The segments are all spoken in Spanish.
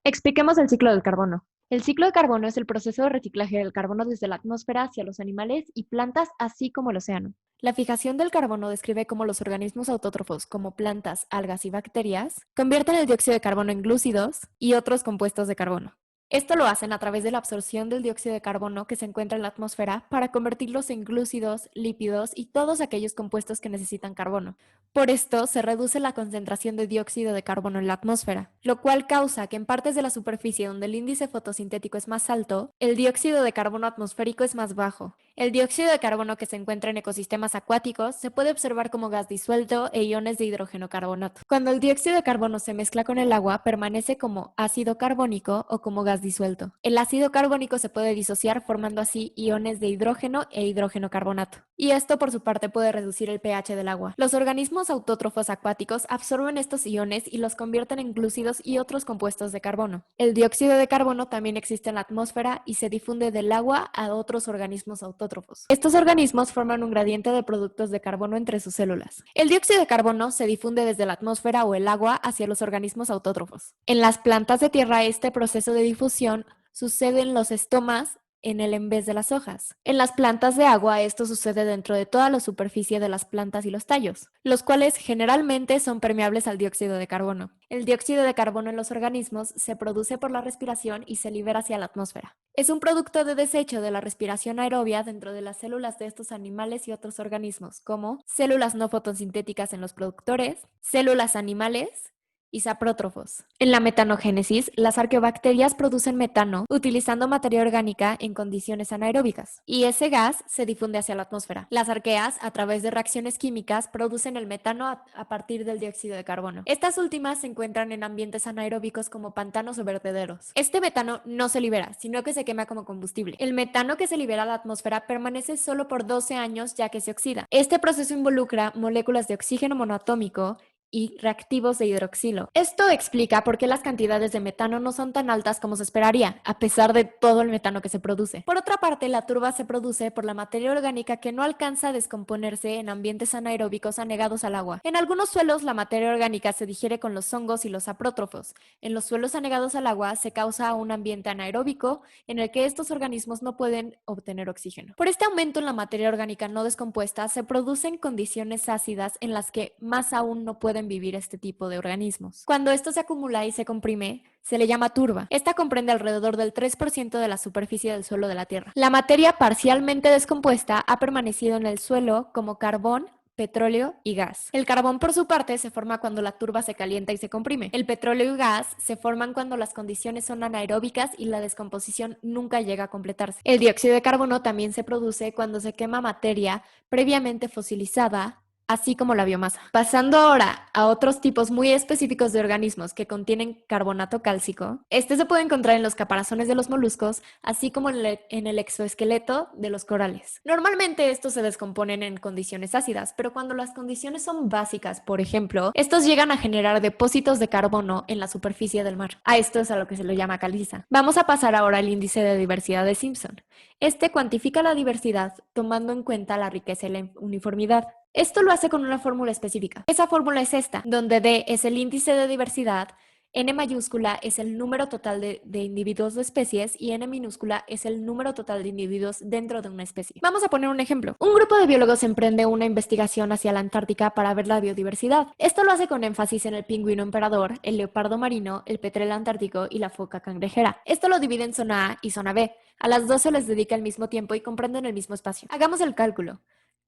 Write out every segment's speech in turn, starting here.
Expliquemos el ciclo del carbono. El ciclo de carbono es el proceso de reciclaje del carbono desde la atmósfera hacia los animales y plantas, así como el océano. La fijación del carbono describe cómo los organismos autótrofos, como plantas, algas y bacterias, convierten el dióxido de carbono en glúcidos y otros compuestos de carbono. Esto lo hacen a través de la absorción del dióxido de carbono que se encuentra en la atmósfera para convertirlos en glúcidos, lípidos y todos aquellos compuestos que necesitan carbono. Por esto, se reduce la concentración de dióxido de carbono en la atmósfera, lo cual causa que en partes de la superficie donde el índice fotosintético es más alto, el dióxido de carbono atmosférico es más bajo. El dióxido de carbono que se encuentra en ecosistemas acuáticos se puede observar como gas disuelto e iones de hidrógeno carbonato. Cuando el dióxido de carbono se mezcla con el agua, permanece como ácido carbónico o como gas disuelto. El ácido carbónico se puede disociar formando así iones de hidrógeno e hidrógeno carbonato. Y esto por su parte puede reducir el pH del agua. Los organismos autótrofos acuáticos absorben estos iones y los convierten en glúcidos y otros compuestos de carbono. El dióxido de carbono también existe en la atmósfera y se difunde del agua a otros organismos autótrofos. Estos organismos forman un gradiente de productos de carbono entre sus células. El dióxido de carbono se difunde desde la atmósfera o el agua hacia los organismos autótrofos. En las plantas de tierra, este proceso de difusión sucede en los estomas en vez de las hojas. En las plantas de agua, esto sucede dentro de toda la superficie de las plantas y los tallos, los cuales generalmente son permeables al dióxido de carbono. El dióxido de carbono en los organismos se produce por la respiración y se libera hacia la atmósfera. Es un producto de desecho de la respiración aerobia dentro de las células de estos animales y otros organismos, como células no fotosintéticas en los productores, células animales y saprótrofos. En la metanogénesis, las arqueobacterias producen metano utilizando materia orgánica en condiciones anaeróbicas, y ese gas se difunde hacia la atmósfera. Las arqueas, a través de reacciones químicas, producen el metano a partir del dióxido de carbono. Estas últimas se encuentran en ambientes anaeróbicos como pantanos o vertederos. Este metano no se libera, sino que se quema como combustible. El metano que se libera a la atmósfera permanece solo por 12 años ya que se oxida. Este proceso involucra moléculas de oxígeno monoatómico y reactivos de hidroxilo. Esto explica por qué las cantidades de metano no son tan altas como se esperaría, a pesar de todo el metano que se produce. Por otra parte, la turba se produce por la materia orgánica que no alcanza a descomponerse en ambientes anaeróbicos anegados al agua. En algunos suelos, la materia orgánica se digiere con los hongos y los saprótrofos. En los suelos anegados al agua se causa un ambiente anaeróbico en el que estos organismos no pueden obtener oxígeno. Por este aumento en la materia orgánica no descompuesta, se producen condiciones ácidas en las que más aún no pueden vivir este tipo de organismos. Cuando esto se acumula y se comprime, se le llama turba. Esta comprende alrededor del 3% de la superficie del suelo de la Tierra. La materia parcialmente descompuesta ha permanecido en el suelo como carbón, petróleo y gas. El carbón, por su parte, se forma cuando la turba se calienta y se comprime. El petróleo y gas se forman cuando las condiciones son anaeróbicas y la descomposición nunca llega a completarse. El dióxido de carbono también se produce cuando se quema materia previamente fosilizada, así como la biomasa. Pasando ahora a otros tipos muy específicos de organismos que contienen carbonato cálcico, este se puede encontrar en los caparazones de los moluscos, así como en el exoesqueleto de los corales. Normalmente estos se descomponen en condiciones ácidas, pero cuando las condiciones son básicas, por ejemplo, estos llegan a generar depósitos de carbono en la superficie del mar. A esto es a lo que se le llama caliza. Vamos a pasar ahora al índice de diversidad de Simpson. Este cuantifica la diversidad tomando en cuenta la riqueza y la uniformidad. Esto lo hace con una fórmula específica. Esa fórmula es esta, donde D es el índice de diversidad, N mayúscula es el número total de individuos de especies y N minúscula es el número total de individuos dentro de una especie. Vamos a poner un ejemplo. Un grupo de biólogos emprende una investigación hacia la Antártica para ver la biodiversidad. Esto lo hace con énfasis en el pingüino emperador, el leopardo marino, el petrel antártico y la foca cangrejera. Esto lo divide en zona A y zona B. A las dos se les dedica el mismo tiempo y comprenden el mismo espacio. Hagamos el cálculo.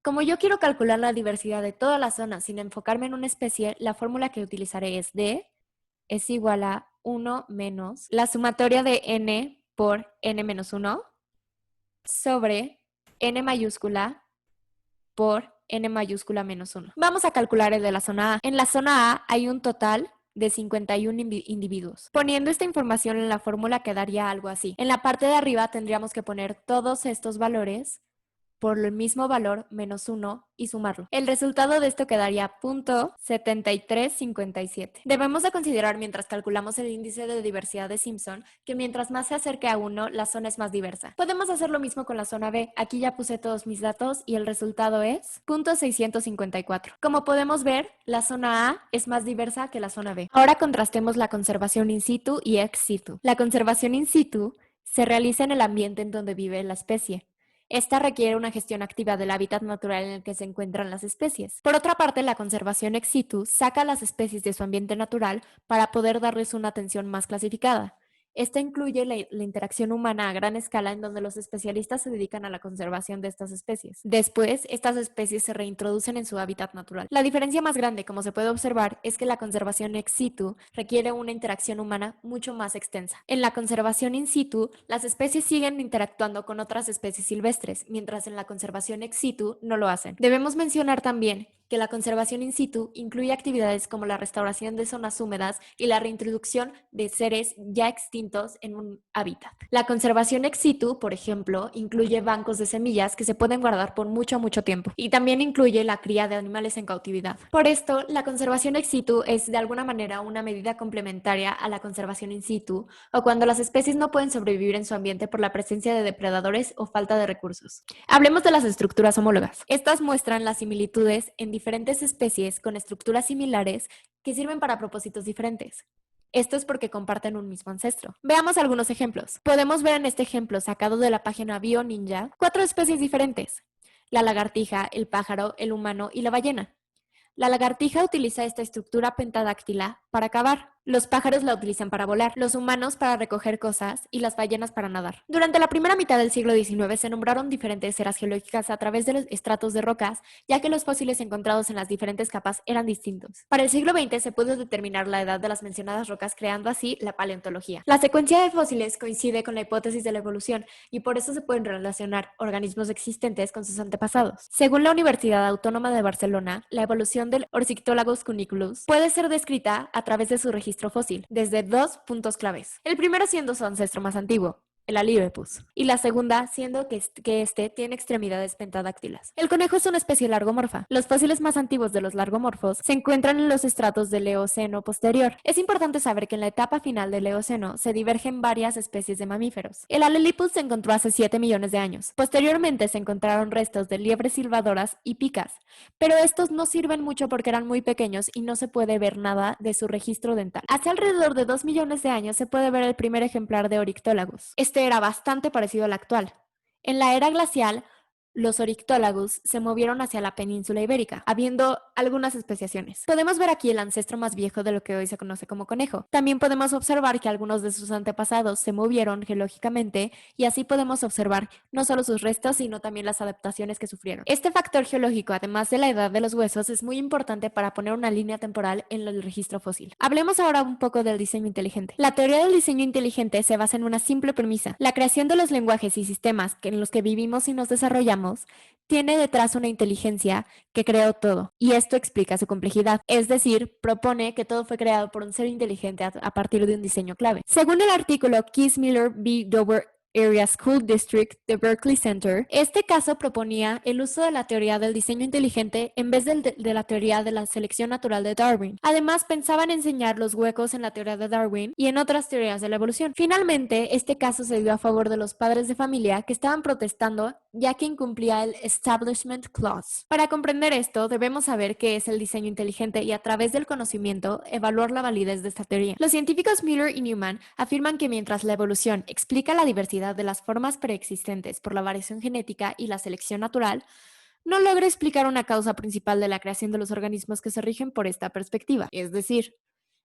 Como yo quiero calcular la diversidad de toda la zona sin enfocarme en una especie, la fórmula que utilizaré es D es igual a 1 menos la sumatoria de n por n menos 1 sobre n mayúscula por n mayúscula menos 1. Vamos a calcular el de la zona A. En la zona A hay un total de 51 individuos. Poniendo esta información en la fórmula quedaría algo así. En la parte de arriba tendríamos que poner todos estos valores por el mismo valor menos 1 y sumarlo. El resultado de esto quedaría 0.7357. Debemos de considerar mientras calculamos el índice de diversidad de Simpson que mientras más se acerque a 1, la zona es más diversa. Podemos hacer lo mismo con la zona B. Aquí ya puse todos mis datos y el resultado es 0.654. Como podemos ver, la zona A es más diversa que la zona B. Ahora contrastemos la conservación in situ y ex situ. La conservación in situ se realiza en el ambiente en donde vive la especie. Esta requiere una gestión activa del hábitat natural en el que se encuentran las especies. Por otra parte, la conservación ex situ saca a las especies de su ambiente natural para poder darles una atención más clasificada. Esta incluye la interacción humana a gran escala en donde los especialistas se dedican a la conservación de estas especies. Después, estas especies se reintroducen en su hábitat natural. La diferencia más grande, como se puede observar, es que la conservación ex situ requiere una interacción humana mucho más extensa. En la conservación in situ, las especies siguen interactuando con otras especies silvestres, mientras en la conservación ex situ no lo hacen. Debemos mencionar también que la conservación in situ incluye actividades como la restauración de zonas húmedas y la reintroducción de seres ya extintos en un hábitat. La conservación ex situ, por ejemplo, incluye bancos de semillas que se pueden guardar por mucho tiempo y también incluye la cría de animales en cautividad. Por esto, la conservación ex situ es de alguna manera una medida complementaria a la conservación in situ o cuando las especies no pueden sobrevivir en su ambiente por la presencia de depredadores o falta de recursos. Hablemos de las estructuras homólogas. Estas muestran las similitudes en diferentes especies con estructuras similares que sirven para propósitos diferentes. Esto es porque comparten un mismo ancestro. Veamos algunos ejemplos. Podemos ver en este ejemplo sacado de la página BioNinja 4 especies diferentes: la lagartija, el pájaro, el humano y la ballena. La lagartija utiliza esta estructura pentadáctila para cavar. Los pájaros la utilizan para volar, los humanos para recoger cosas y las ballenas para nadar. Durante la primera mitad del siglo XIX se nombraron diferentes eras geológicas a través de los estratos de rocas, ya que los fósiles encontrados en las diferentes capas eran distintos. Para el siglo XX se pudo determinar la edad de las mencionadas rocas, creando así la paleontología. La secuencia de fósiles coincide con la hipótesis de la evolución y por eso se pueden relacionar organismos existentes con sus antepasados. Según la Universidad Autónoma de Barcelona, la evolución del Ornithologos cuniculus puede ser descrita a través de su registro fósil, desde 2 puntos claves. El primero siendo su ancestro más antiguo, el Alivepus, y la segunda siendo que este tiene extremidades pentadáctilas. El conejo es una especie largomorfa. Los fósiles más antiguos de los largomorfos se encuentran en los estratos del Eoceno posterior. Es importante saber que en la etapa final del Eoceno se divergen varias especies de mamíferos. El Alelipus se encontró hace 7 millones de años. Posteriormente se encontraron restos de liebres silbadoras y picas, pero estos no sirven mucho porque eran muy pequeños y no se puede ver nada de su registro dental. Hace alrededor de 2 millones de años se puede ver el primer ejemplar de Oryctolagus. Este era bastante parecido al actual. En la era glacial, los Oryctolagus se movieron hacia la península ibérica, habiendo algunas especiaciones. Podemos ver aquí el ancestro más viejo de lo que hoy se conoce como conejo. También podemos observar que algunos de sus antepasados se movieron geológicamente y así podemos observar no solo sus restos, sino también las adaptaciones que sufrieron. Este factor geológico, además de la edad de los huesos, es muy importante para poner una línea temporal en el registro fósil. Hablemos ahora un poco del diseño inteligente. La teoría del diseño inteligente se basa en una simple premisa: la creación de los lenguajes y sistemas en los que vivimos y nos desarrollamos tiene detrás una inteligencia que creó todo, y esto explica su complejidad, es decir, propone que todo fue creado por un ser inteligente a partir de un diseño clave. Según el artículo Kiesmiller v. Dover Area School District de Berkeley Center, este caso proponía el uso de la teoría del diseño inteligente en vez de la teoría de la selección natural de Darwin. Además, pensaban enseñar los huecos en la teoría de Darwin y en otras teorías de la evolución. Finalmente, este caso se dio a favor de los padres de familia que estaban protestando ya que incumplía el Establishment Clause. Para comprender esto, debemos saber qué es el diseño inteligente y a través del conocimiento evaluar la validez de esta teoría. Los científicos Miller y Newman afirman que mientras la evolución explica la diversidad de las formas preexistentes por la variación genética y la selección natural, no logra explicar una causa principal de la creación de los organismos que se rigen por esta perspectiva, es decir,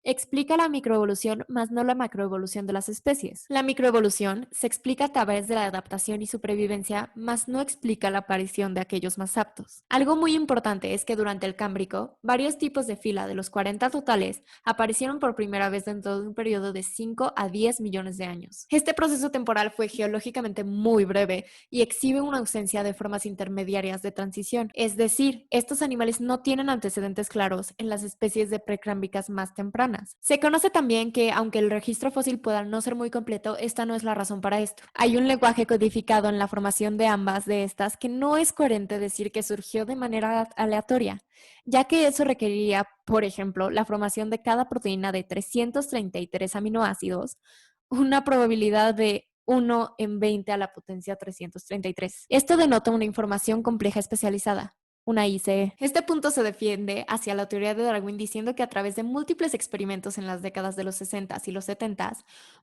explica la microevolución, más no la macroevolución de las especies. La microevolución se explica a través de la adaptación y supervivencia, más no explica la aparición de aquellos más aptos. Algo muy importante es que durante el Cámbrico, varios tipos de fila de los 40 totales aparecieron por primera vez dentro de un periodo de 5 a 10 millones de años. Este proceso temporal fue geológicamente muy breve y exhibe una ausencia de formas intermediarias de transición, es decir, estos animales no tienen antecedentes claros en las especies de precámbricas más tempranas. humanas. Se conoce también que, aunque el registro fósil pueda no ser muy completo, esta no es la razón para esto. Hay un lenguaje codificado en la formación de ambas de estas que no es coherente decir que surgió de manera aleatoria, ya que eso requeriría, por ejemplo, la formación de cada proteína de 333 aminoácidos, una probabilidad de 1 en 20 a la potencia 333. Esto denota una información compleja especializada, una ICE. Este punto se defiende hacia la teoría de Darwin diciendo que a través de múltiples experimentos en las décadas de los 60 y los 70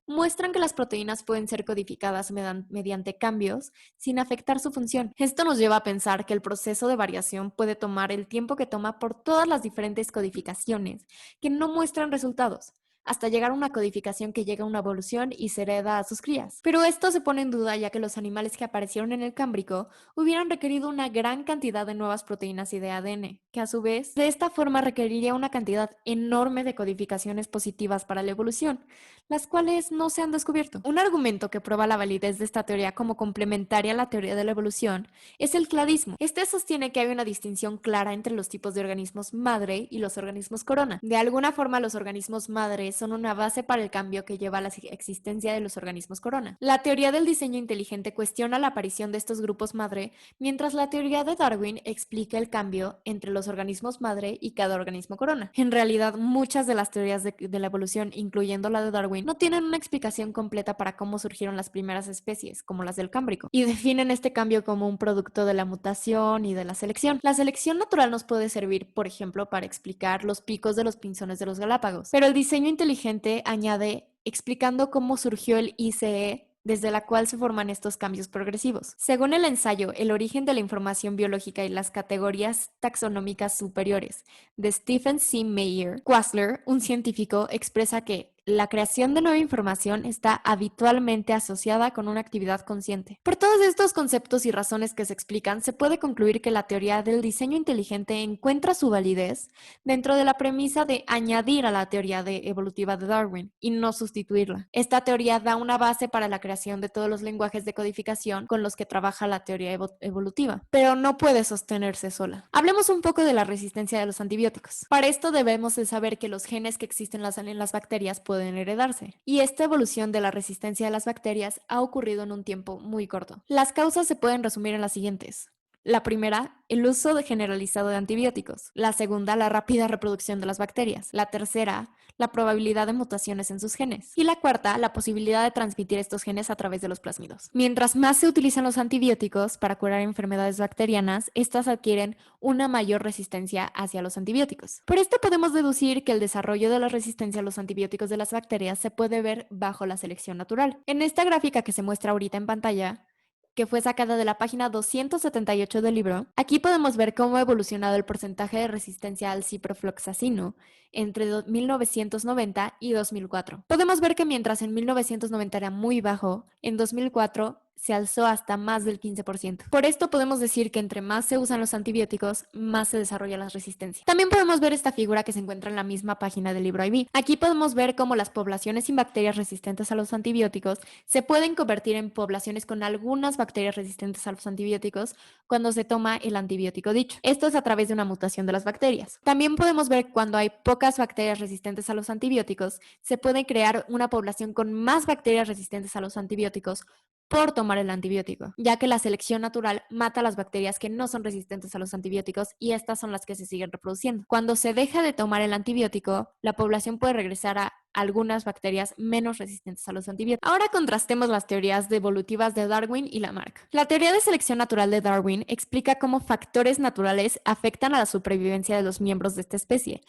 muestran que las proteínas pueden ser codificadas mediante cambios sin afectar su función. Esto nos lleva a pensar que el proceso de variación puede tomar el tiempo que toma por todas las diferentes codificaciones que no muestran resultados, hasta llegar a una codificación que llega a una evolución y se hereda a sus crías. Pero esto se pone en duda ya que los animales que aparecieron en el Cámbrico hubieran requerido una gran cantidad de nuevas proteínas y de ADN, que a su vez, de esta forma requeriría una cantidad enorme de codificaciones positivas para la evolución, las cuales no se han descubierto. Un argumento que prueba la validez de esta teoría como complementaria a la teoría de la evolución es el cladismo. Este sostiene que hay una distinción clara entre los tipos de organismos madre y los organismos corona. De alguna forma, los organismos madre son una base para el cambio que lleva a la existencia de los organismos corona. La teoría del diseño inteligente cuestiona la aparición de estos grupos madre, mientras la teoría de Darwin explica el cambio entre los organismos madre y cada organismo corona. En realidad, muchas de las teorías de la evolución, incluyendo la de Darwin, no tienen una explicación completa para cómo surgieron las primeras especies, como las del Cámbrico, y definen este cambio como un producto de la mutación y de la selección. La selección natural nos puede servir, por ejemplo, para explicar los picos de los pinzones de los Galápagos, pero el diseño inteligente añade explicando cómo surgió el ICE, desde la cual se forman estos cambios progresivos. Según el ensayo El origen de la información biológica y las categorías taxonómicas superiores de Stephen C. Meyer, Quasler, un científico, expresa que la creación de nueva información está habitualmente asociada con una actividad consciente. Por todos estos conceptos y razones que se explican, se puede concluir que la teoría del diseño inteligente encuentra su validez dentro de la premisa de añadir a la teoría evolutiva de Darwin y no sustituirla. Esta teoría da una base para la creación de todos los lenguajes de codificación con los que trabaja la teoría evolutiva, pero no puede sostenerse sola. Hablemos un poco de la resistencia de los antibióticos. Para esto debemos de saber que los genes que existen en las bacterias pueden heredarse, y esta evolución de la resistencia de las bacterias ha ocurrido en un tiempo muy corto. Las causas se pueden resumir en las siguientes. La primera, el uso generalizado de antibióticos. La segunda, la rápida reproducción de las bacterias. La tercera, la probabilidad de mutaciones en sus genes. Y la cuarta, la posibilidad de transmitir estos genes a través de los plásmidos. Mientras más se utilizan los antibióticos para curar enfermedades bacterianas, estas adquieren una mayor resistencia hacia los antibióticos. Por esto podemos deducir que el desarrollo de la resistencia a los antibióticos de las bacterias se puede ver bajo la selección natural. En esta gráfica que se muestra ahorita en pantalla, que fue sacada de la página 278 del libro, aquí podemos ver cómo ha evolucionado el porcentaje de resistencia al ciprofloxacino entre 1990 y 2004. Podemos ver que mientras en 1990 era muy bajo, en 2004 se alzó hasta más del 15%. Por esto podemos decir que entre más se usan los antibióticos, más se desarrolla la resistencia. También podemos ver esta figura que se encuentra en la misma página del libro IB. Aquí podemos ver cómo las poblaciones sin bacterias resistentes a los antibióticos se pueden convertir en poblaciones con algunas bacterias resistentes a los antibióticos cuando se toma el antibiótico dicho. Esto es a través de una mutación de las bacterias. También podemos ver cuando hay pocas bacterias resistentes a los antibióticos, se puede crear una población con más bacterias resistentes a los antibióticos por tomar el antibiótico, ya que la selección natural mata a las bacterias que no son resistentes a los antibióticos y estas son las que se siguen reproduciendo. Cuando se deja de tomar el antibiótico, la población puede regresar a algunas bacterias menos resistentes a los antibióticos. Ahora contrastemos las teorías evolutivas de Darwin y Lamarck. La teoría de selección natural de Darwin explica cómo factores naturales afectan a la supervivencia de los miembros de esta especie.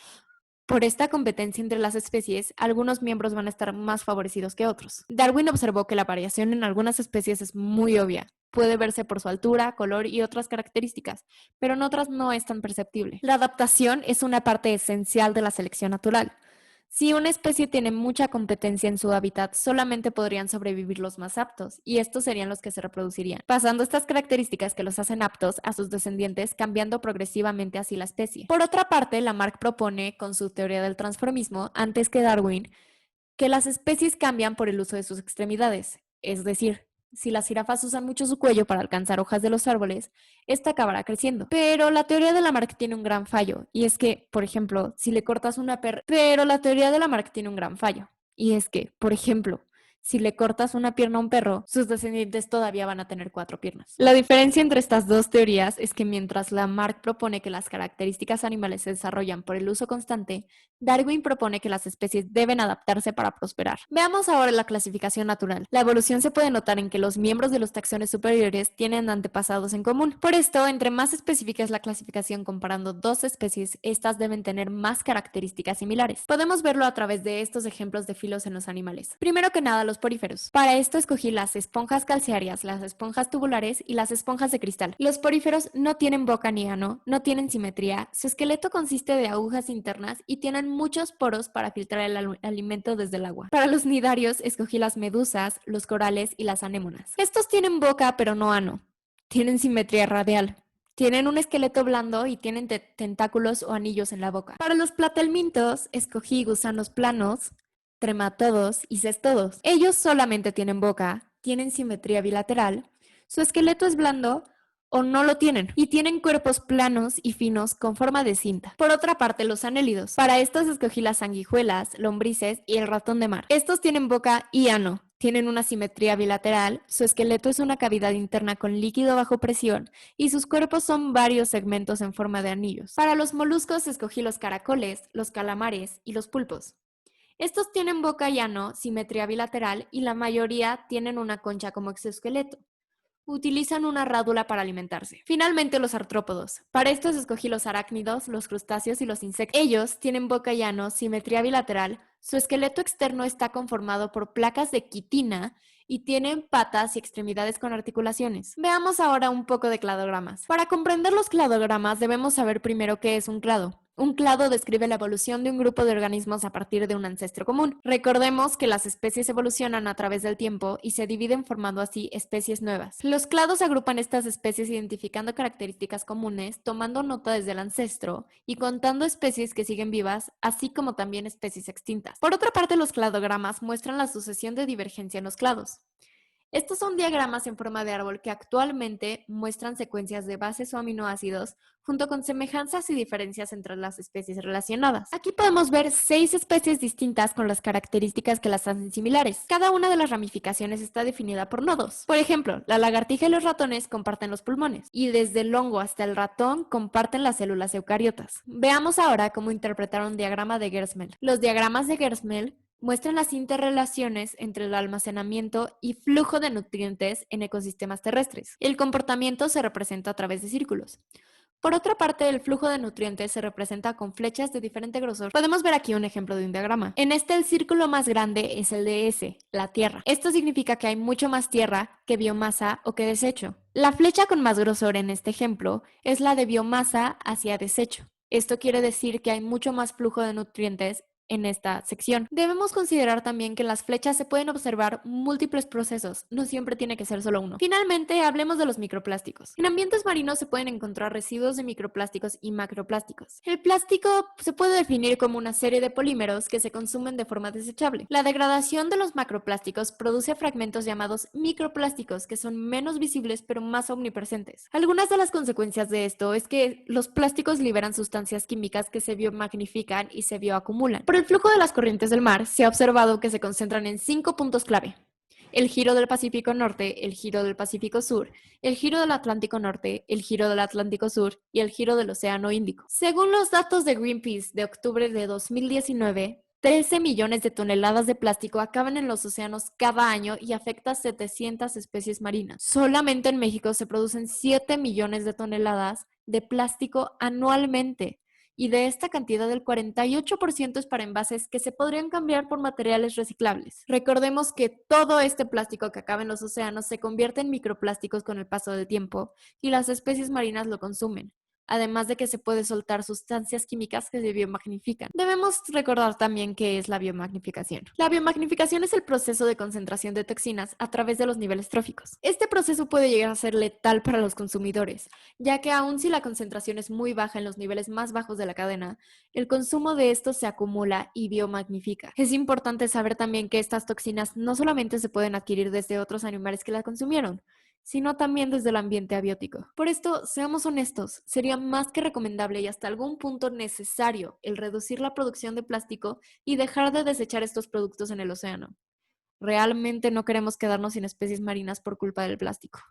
Por esta competencia entre las especies, algunos miembros van a estar más favorecidos que otros. Darwin observó que la variación en algunas especies es muy obvia. Puede verse por su altura, color y otras características, pero en otras no es tan perceptible. La adaptación es una parte esencial de la selección natural. Si una especie tiene mucha competencia en su hábitat, solamente podrían sobrevivir los más aptos, y estos serían los que se reproducirían, pasando estas características que los hacen aptos a sus descendientes, cambiando progresivamente así la especie. Por otra parte, Lamarck propone, con su teoría del transformismo, antes que Darwin, que las especies cambian por el uso de sus extremidades, es decir, Si las jirafas usan mucho su cuello para alcanzar hojas de los árboles, esta acabará creciendo. Pero la teoría de Lamarck tiene un gran fallo, y es que, por ejemplo, si le cortas una perra... Pero la teoría de Lamarck tiene un gran fallo, y es que, por ejemplo, si le cortas una pierna a un perro, sus descendientes todavía van a tener 4 piernas. La diferencia entre estas dos teorías es que mientras Lamarck propone que las características animales se desarrollan por el uso constante, Darwin propone que las especies deben adaptarse para prosperar. Veamos ahora la clasificación natural. La evolución se puede notar en que los miembros de los taxones superiores tienen antepasados en común. Por esto, entre más específica es la clasificación comparando dos especies, estas deben tener más características similares. Podemos verlo a través de estos ejemplos de filos en los animales. Primero que nada, los poríferos. Para esto escogí las esponjas calcáreas, las esponjas tubulares y las esponjas de cristal. Los poríferos no tienen boca ni ano, no tienen simetría, su esqueleto consiste de agujas internas y tienen muchos poros para filtrar el alimento desde el agua. Para los nidarios escogí las medusas, los corales y las anémonas. Estos tienen boca pero no ano. Tienen simetría radial. Tienen un esqueleto blando y tienen tentáculos o anillos en la boca. Para los platelmintos escogí gusanos planos, trematodos y cestodos. Ellos solamente tienen boca, tienen simetría bilateral, su esqueleto es blando o no lo tienen, y tienen cuerpos planos y finos con forma de cinta. Por otra parte, los anélidos. Para estos escogí las sanguijuelas, lombrices y el ratón de mar. Estos tienen boca y ano. Tienen una simetría bilateral, su esqueleto es una cavidad interna con líquido bajo presión y sus cuerpos son varios segmentos en forma de anillos. Para los moluscos escogí los caracoles, los calamares y los pulpos. Estos tienen boca y ano, simetría bilateral y la mayoría tienen una concha como exoesqueleto. Utilizan una rádula para alimentarse. Finalmente, los artrópodos. Para estos escogí los arácnidos, los crustáceos y los insectos. Ellos tienen boca y ano, simetría bilateral, su esqueleto externo está conformado por placas de quitina y tienen patas y extremidades con articulaciones. Veamos ahora un poco de cladogramas. Para comprender los cladogramas debemos saber primero qué es un clado. Un clado describe la evolución de un grupo de organismos a partir de un ancestro común. Recordemos que las especies evolucionan a través del tiempo y se dividen formando así especies nuevas. Los clados agrupan estas especies identificando características comunes, tomando nota desde el ancestro y contando especies que siguen vivas, así como también especies extintas. Por otra parte, los cladogramas muestran la sucesión de divergencia en los clados. Estos son diagramas en forma de árbol que actualmente muestran secuencias de bases o aminoácidos junto con semejanzas y diferencias entre las especies relacionadas. Aquí podemos ver 6 especies distintas con las características que las hacen similares. Cada una de las ramificaciones está definida por nodos. Por ejemplo, la lagartija y los ratones comparten los pulmones y desde el hongo hasta el ratón comparten las células eucariotas. Veamos ahora cómo interpretar un diagrama de Gersmel. Los diagramas de Gersmel muestran las interrelaciones entre el almacenamiento y flujo de nutrientes en ecosistemas terrestres. El comportamiento se representa a través de círculos. Por otra parte, el flujo de nutrientes se representa con flechas de diferente grosor. Podemos ver aquí un ejemplo de un diagrama. En este, el círculo más grande es el de S, la tierra. Esto significa que hay mucho más tierra que biomasa o que desecho. La flecha con más grosor en este ejemplo es la de biomasa hacia desecho. Esto quiere decir que hay mucho más flujo de nutrientes en esta sección. Debemos considerar también que en las flechas se pueden observar múltiples procesos, no siempre tiene que ser solo uno. Finalmente, hablemos de los microplásticos. En ambientes marinos se pueden encontrar residuos de microplásticos y macroplásticos. El plástico se puede definir como una serie de polímeros que se consumen de forma desechable. La degradación de los macroplásticos produce fragmentos llamados microplásticos que son menos visibles pero más omnipresentes. Algunas de las consecuencias de esto es que los plásticos liberan sustancias químicas que se biomagnifican y se bioacumulan. Por el flujo de las corrientes del mar se ha observado que se concentran en 5 puntos clave: el giro del Pacífico Norte, el giro del Pacífico Sur, el giro del Atlántico Norte, el giro del Atlántico Sur y el giro del Océano Índico. Según los datos de Greenpeace de octubre de 2019, 13 millones de toneladas de plástico acaban en los océanos cada año y afecta a 700 especies marinas. Solamente en México se producen 7 millones de toneladas de plástico anualmente. Y de esta cantidad el 48% es para envases que se podrían cambiar por materiales reciclables. Recordemos que todo este plástico que acaba en los océanos se convierte en microplásticos con el paso del tiempo y las especies marinas lo consumen. además de que se puede soltar sustancias químicas que se biomagnifican. Debemos recordar también qué es la biomagnificación. La biomagnificación es el proceso de concentración de toxinas a través de los niveles tróficos. Este proceso puede llegar a ser letal para los consumidores, ya que aun si la concentración es muy baja en los niveles más bajos de la cadena, el consumo de estos se acumula y biomagnifica. Es importante saber también que estas toxinas no solamente se pueden adquirir desde otros animales que las consumieron, sino también desde el ambiente abiótico. Por esto, seamos honestos, sería más que recomendable y hasta algún punto necesario el reducir la producción de plástico y dejar de desechar estos productos en el océano. Realmente no queremos quedarnos sin especies marinas por culpa del plástico.